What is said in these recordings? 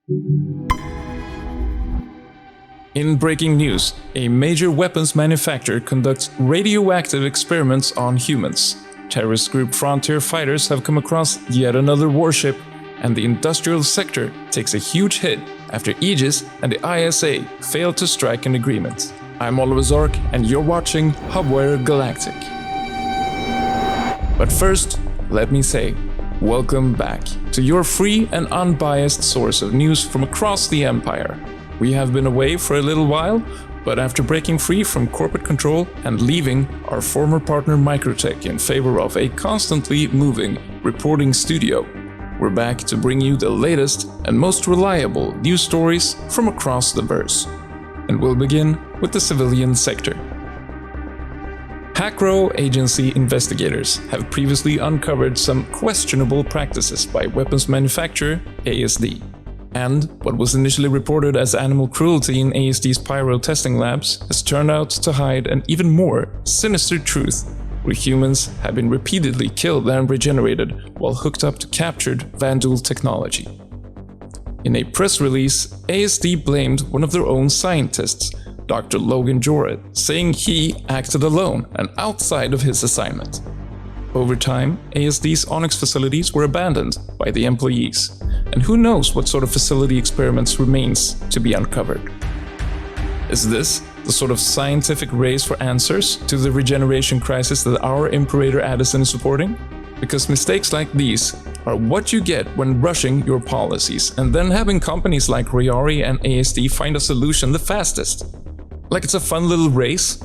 In breaking news, a major weapons manufacturer conducts radioactive experiments on humans. Terrorist group Frontier fighters have come across yet another warship, and the industrial sector takes a huge hit after Aegis and the ISA failed to strike an agreement. I'm Oliver Zark, and you're watching Hubwire Galactic. But first, let me say, welcome back to your free and unbiased source of news from across the Empire. We have been away for a little while, but after breaking free from corporate control and leaving our former partner Microtech in favor of a constantly moving reporting studio, we're back to bring you the latest and most reliable news stories from across the verse. And we'll begin with the civilian sector. Hackrow agency investigators have previously uncovered some questionable practices by weapons manufacturer ASD. And what was initially reported as animal cruelty in ASD's pyro testing labs has turned out to hide an even more sinister truth, where humans have been repeatedly killed and regenerated while hooked up to captured Vandal technology. In a press release, ASD blamed one of their own scientists, Dr. Logan Joret, saying he acted alone and outside of his assignment. Over time, ASD's Onyx facilities were abandoned by the employees, and who knows what sort of facility experiments remains to be uncovered. Is this the sort of scientific race for answers to the regeneration crisis that our Imperator Addison is supporting? Because mistakes like these are what you get when rushing your policies and then having companies like Riari and ASD find a solution the fastest. Like it's a fun little race?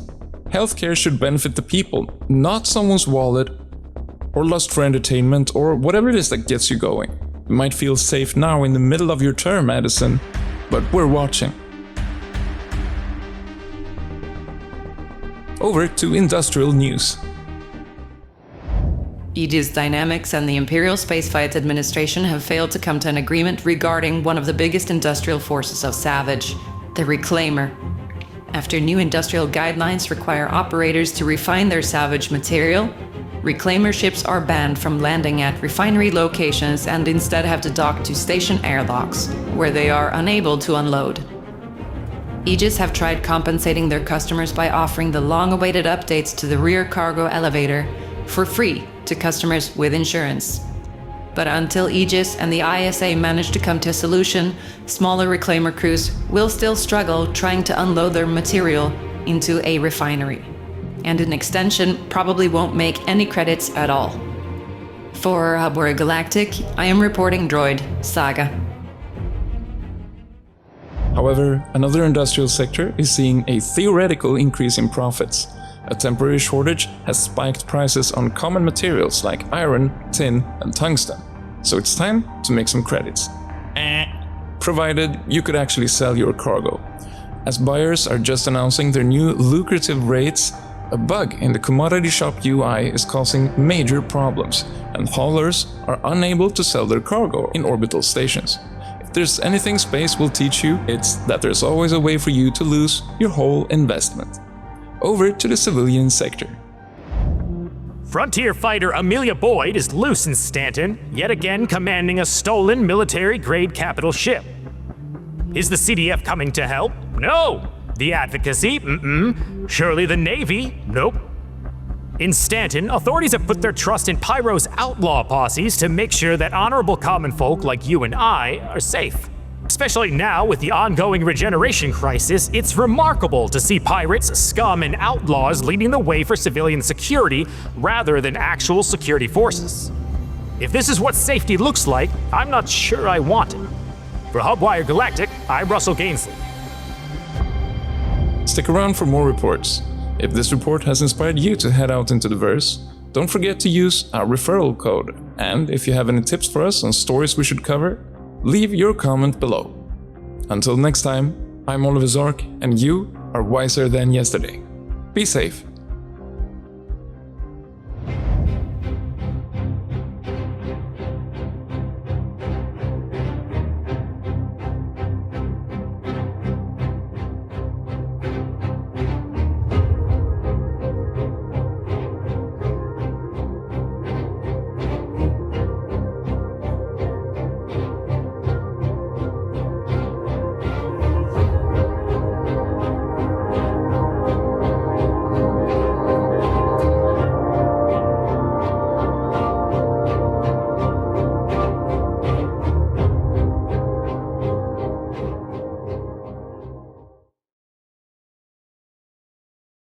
Healthcare should benefit the people, not someone's wallet or lust for entertainment or whatever it is that gets you going. You might feel safe now in the middle of your term, Addison, but we're watching. Over to industrial news. Aegis Dynamics and the Imperial Spaceflight Administration have failed to come to an agreement regarding one of the biggest industrial forces of Salvage, the Reclaimer. After new industrial guidelines require operators to refine their salvage material, Reclaimer ships are banned from landing at refinery locations and instead have to dock to station airlocks, where they are unable to unload. Aegis have tried compensating their customers by offering the long-awaited updates to the rear cargo elevator for free to customers with insurance. But until Aegis and the ISA manage to come to a solution, smaller Reclaimer crews will still struggle trying to unload their material into a refinery. And an extension probably won't make any credits at all. For Hubwire Galactic, I am reporting droid, SAGA. However, another industrial sector is seeing a theoretical increase in profits. A temporary shortage has spiked prices on common materials like iron, tin, and tungsten. So it's time to make some credits. Provided you could actually sell your cargo. As buyers are just announcing their new lucrative rates, a bug in the commodity shop UI is causing major problems, and haulers are unable to sell their cargo in orbital stations. If there's anything space will teach you, it's that there's always a way for you to lose your whole investment. Over to the civilian sector. Frontier fighter Amelia Boyd is loose in Stanton, yet again commanding a stolen military-grade capital ship. Is the CDF coming to help? No! The advocacy? Surely the Navy? Nope. In Stanton, authorities have put their trust in Pyro's outlaw posses to make sure that honorable common folk like you and I are safe. Especially now with the ongoing regeneration crisis, it's remarkable to see pirates, scum, and outlaws leading the way for civilian security rather than actual security forces. If this is what safety looks like, I'm not sure I want it. For Hubwire Galactic, I'm Russel. Stick around for more reports. If this report has inspired you to head out into the verse, don't forget to use our referral code. And if you have any tips for us on stories we should cover, leave your comment below. Until next time, I'm Oliver Zark, and you are wiser than yesterday. Be safe.